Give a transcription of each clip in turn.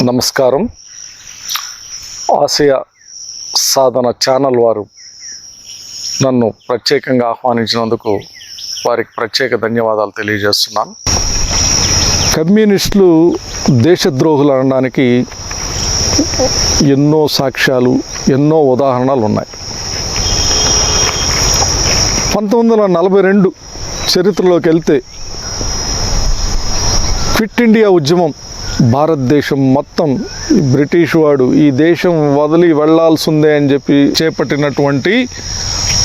నమస్కారం. ఆసియా సాధన ఛానల్ వారు నన్ను ప్రత్యేకంగా ఆహ్వానించినందుకు వారికి ప్రత్యేక ధన్యవాదాలు తెలియజేస్తున్నాను. కమ్యూనిస్టులు దేశద్రోహులు అనడానికి ఎన్నో సాక్ష్యాలు, ఎన్నో ఉదాహరణలు ఉన్నాయి. 1942 చరిత్రలోకి వెళ్తే క్విట్ ఇండియా ఉద్యమం భారతదేశం మొత్తం బ్రిటిష్ వాడు ఈ దేశం వదిలి వెళ్లాల్సిందే అని చెప్పి చేపట్టినటువంటి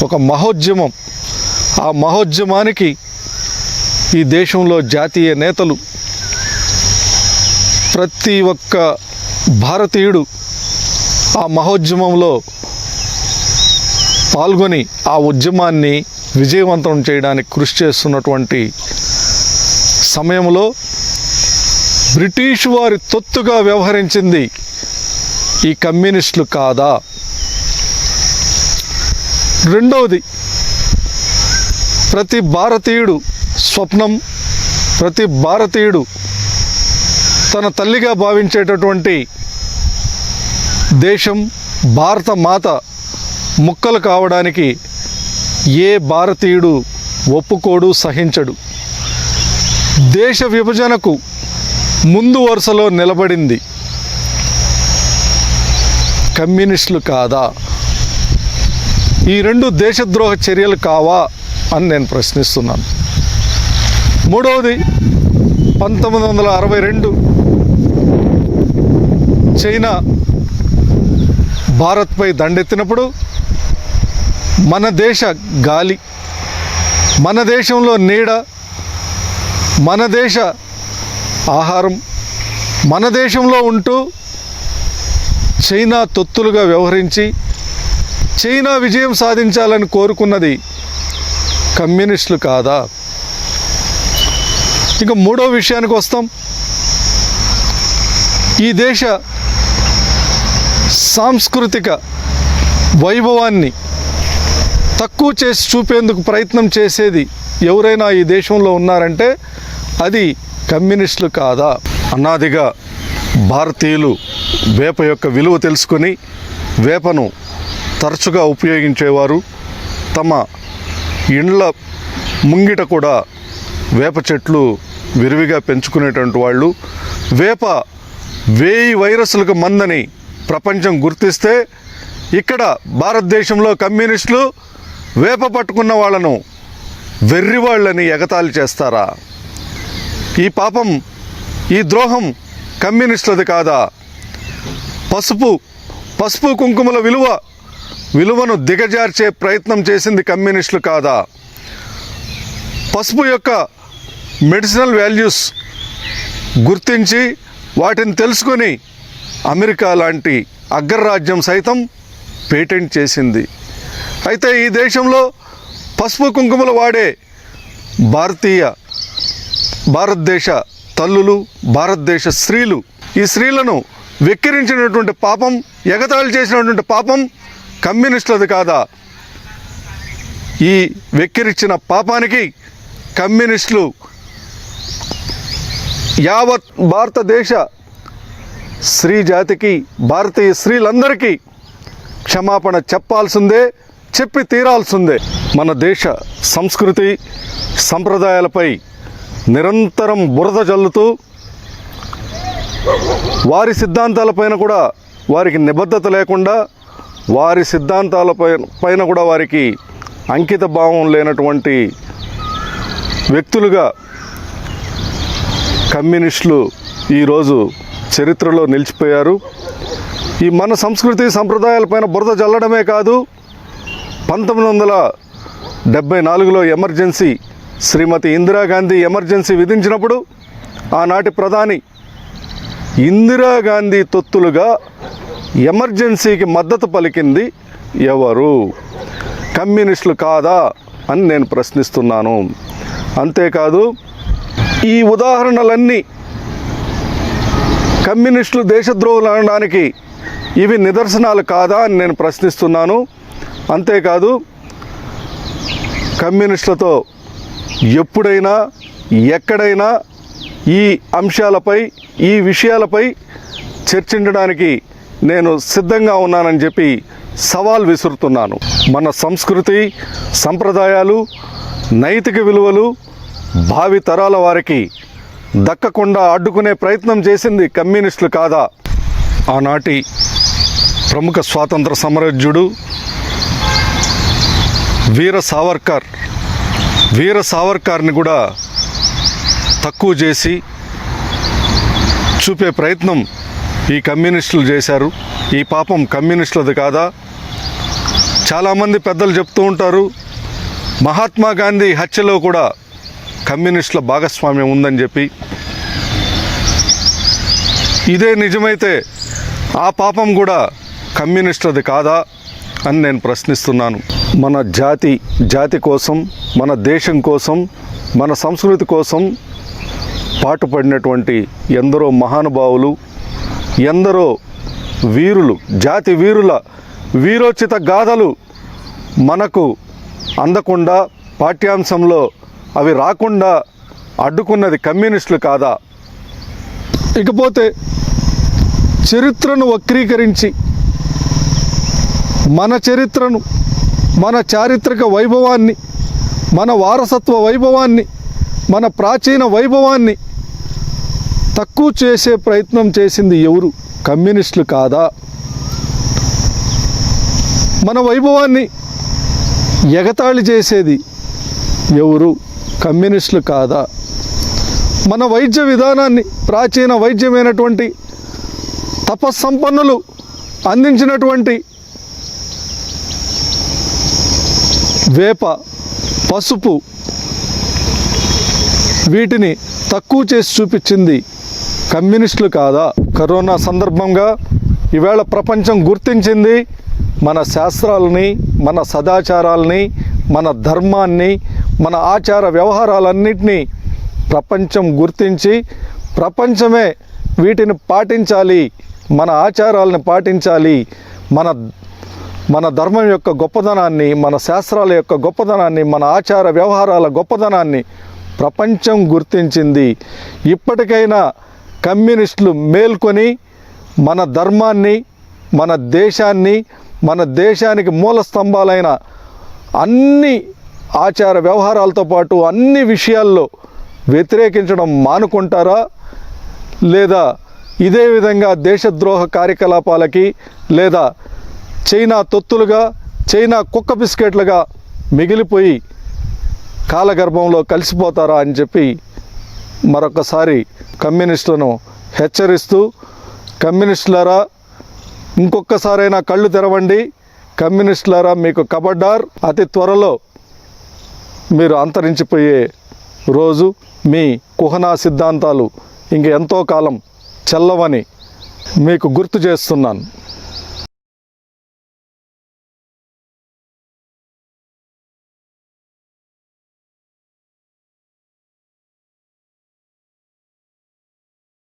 ఒక మహోద్యమం. ఆ మహోద్యమానికి ఈ దేశంలో జాతీయ నేతలు, ప్రతి ఒక్క భారతీయుడు ఆ మహోద్యమంలో పాల్గొని ఆ ఉద్యమాన్ని విజయవంతం చేయడానికి కృషి చేస్తున్నటువంటి సమయంలో బ్రిటిష్ వారి తొత్తుగా వ్యవహరించింది ఈ కమ్యూనిస్టులు కాదా? రెండవది, ప్రతి భారతీయుడు స్వప్నం, ప్రతి భారతీయుడు తన తల్లిగా భావించేటటువంటి దేశం భారత మాత ముక్కలు కావడానికి ఏ భారతీయుడు ఒప్పుకోడు, సహించడు. దేశ విభజనకు ముందు వరుసలో నిలబడింది కమ్యూనిస్టులు కాదా? ఈ రెండు దేశద్రోహ చర్యలు కావా అని నేను ప్రశ్నిస్తున్నాను. మూడవది, 1962 చైనా భారత్పై దండెత్తినప్పుడు మన దేశ గాలి, మన దేశంలో నీడ, మన దేశ ఆహారం, మన దేశంలో ఉంటూ చైనా తొత్తులుగా వ్యవహరించి చైనా విజయం సాధించాలని కోరుకున్నది కమ్యూనిస్టులు కాదా? ఇక మూడో విషయానికి వస్తాం. ఈ దేశ సాంస్కృతిక వైభవాన్ని తక్కువ చేసి చూపేందుకు ప్రయత్నం చేసేది ఎవరైనా ఈ దేశంలో ఉన్నారంటే అది కమ్యూనిస్టులు కాదా? అనాదిగా భారతీయులు వేప యొక్క విలువ తెలుసుకొని వేపను తరచుగా ఉపయోగించేవారు. తమ ఇండ్ల ముంగిట కూడా వేప చెట్లు విరివిగా పెంచుకునేటువంటి వాళ్ళు. వేప 1000 వైరస్లకు మందని ప్రపంచం గుర్తిస్తే ఇక్కడ భారతదేశంలో కమ్యూనిస్టులు వేప పట్టుకున్న వాళ్ళను వెర్రివాళ్ళని ఎగతాళి చేస్తారా? ఈ పాపం, ఈ ద్రోహం కమ్యూనిస్టులది కాదా? పసుపు కుంకుమల విలువను దిగజార్చే ప్రయత్నం చేసింది కమ్యూనిస్టులు కాదా? పసుపు యొక్క మెడిసినల్ వాల్యూస్ గుర్తించి వాటిని తెలుసుకొని అమెరికా లాంటి అగ్రరాజ్యం సైతం పేటెంట్ చేసింది. అయితే ఈ దేశంలో పసుపు కుంకుమలు వాడే భారతదేశ తల్లులు, భారతదేశ స్త్రీలు, ఈ స్త్రీలను వెక్కిరించినటువంటి పాపం, ఎగతాళి చేసినటువంటి పాపం కమ్యూనిస్టులది కాదా? ఈ వెక్కిరించిన పాపానికి కమ్యూనిస్టులు యావత్ భారతదేశ స్త్రీ జాతికి, భారతీయ స్త్రీలందరికీ క్షమాపణ చెప్పాల్సిందే, చెప్పి తీరాల్సిందే. మన దేశ సంస్కృతి సంప్రదాయాలపై నిరంతరం బురద జల్లుతూ వారి సిద్ధాంతాలపైన కూడా వారికి నిబద్ధత లేకుండా, వారి సిద్ధాంతాలపైన కూడా వారికి అంకిత భావం లేనటువంటి వ్యక్తులుగా కమ్యూనిస్టులు ఈరోజు చరిత్రలో నిలిచిపోయారు. ఈ మన సంస్కృతి సంప్రదాయాలపైన బురద జల్లడమే కాదు, 1974లో ఎమర్జెన్సీ, శ్రీమతి ఇందిరాగాంధీ ఎమర్జెన్సీ విధించినప్పుడు ఆనాటి ప్రధాని ఇందిరాగాంధీ తొత్తులుగా ఎమర్జెన్సీకి మద్దతు పలికింది ఎవరు? కమ్యూనిస్టులు కాదా అని నేను ప్రశ్నిస్తున్నాను. అంతేకాదు, ఈ ఉదాహరణలన్నీ కమ్యూనిస్టులు దేశద్రోహులు అనడానికి ఇవి నిదర్శనాలు కాదా అని నేను ప్రశ్నిస్తున్నాను. అంతేకాదు, కమ్యూనిస్టులతో ఎప్పుడైనా ఎక్కడైనా ఈ అంశాలపై, ఈ విషయాలపై చర్చించడానికి నేను సిద్ధంగా ఉన్నానని చెప్పి సవాల్ విసురుతున్నాను. మన సంస్కృతి, సంప్రదాయాలు, నైతిక విలువలు భావి తరాల వారికి దక్కకుండా అడ్డుకునే ప్రయత్నం చేసింది కమ్యూనిస్టులు కాదా? ఆనాటి ప్రముఖ స్వాతంత్ర సమరయోధుడు వీర సావర్కర్ని కూడా తక్కువ చేసి చూపే ప్రయత్నం ఈ కమ్యూనిస్టులు చేశారు. ఈ పాపం కమ్యూనిస్టులది కాదా? చాలామంది పెద్దలు చెప్తూ ఉంటారు, మహాత్మా గాంధీ హత్యలో కూడా కమ్యూనిస్టుల భాగస్వామ్యం ఉందని చెప్పి. ఇదే నిజమైతే ఆ పాపం కూడా కమ్యూనిస్టులది కాదా అని నేను ప్రశ్నిస్తున్నాను. మన జాతి కోసం, మన దేశం కోసం, మన సంస్కృతి కోసం పాటుపడినటువంటి ఎందరో మహానుభావులు, ఎందరో వీరులు, జాతి వీరుల వీరోచిత గాథలు మనకు అందకుండా, పాఠ్యాంశంలో అవి రాకుండా అడ్డుకున్నది కమ్యూనిస్టులు కాదా? ఇకపోతే చరిత్రను వక్రీకరించి మన చరిత్రను, మన చారిత్రక వైభవాన్ని, మన వారసత్వ వైభవాన్ని, మన ప్రాచీన వైభవాన్ని తక్కువ చేసే ప్రయత్నం చేసింది ఎవరు? కమ్యూనిస్టులు కాదా? మన వైభవాన్ని ఎగతాళి చేసేది ఎవరు? కమ్యూనిస్టులు కాదా? మన వైద్య విధానాన్ని, ప్రాచీన వైద్యమైనటువంటి తపస్సంపన్నులు అందించినటువంటి వేప, పసుపు, వీటిని తక్కువ చేసి చూపించింది కమ్యూనిస్టులు కాదా? కరోనా సందర్భంగా ఈవేళ ప్రపంచం గుర్తించింది మన శాస్త్రాలని, మన సదాచారాలని, మన ధర్మాన్ని, మన ఆచార వ్యవహారాలన్నింటినీ ప్రపంచం గుర్తించి ప్రపంచమే వీటిని పాటించాలి, మన ఆచారాలను పాటించాలి, మన ధర్మం యొక్క గొప్పదనాన్ని, మన శాస్త్రాల యొక్క గొప్పదనాన్ని, మన ఆచార వ్యవహారాల గొప్పదనాన్ని ప్రపంచం గుర్తించింది. ఇప్పటికైనా కమ్యూనిస్టులు మేల్కొని మన ధర్మాన్ని, మన దేశాన్ని, మన దేశానికి మూల స్తంభాలైన అన్ని ఆచార వ్యవహారాలతో పాటు అన్ని విషయాల్లో వ్యతిరేకించడం మానుకుంటారా? లేదా ఇదే విధంగా దేశద్రోహ కార్యకలాపాలకి, లేదా చైనా తొత్తులుగా, చైనా కుక్క బిస్కెట్లుగా మిగిలిపోయి కాలగర్భంలో కలిసిపోతారా అని చెప్పి మరొకసారి కమ్యూనిస్టులను హెచ్చరిస్తూ, కమ్యూనిస్టులారా ఇంకొకసారైనా కళ్ళు తెరవండి, కమ్యూనిస్టులారా మీకు కబడ్డార్, అతి త్వరలో మీరు అంతరించిపోయే రోజు, మీ కుహనా సిద్ధాంతాలు ఇంక ఎంతో కాలం చెల్లవని మీకు గుర్తు చేస్తున్నాను.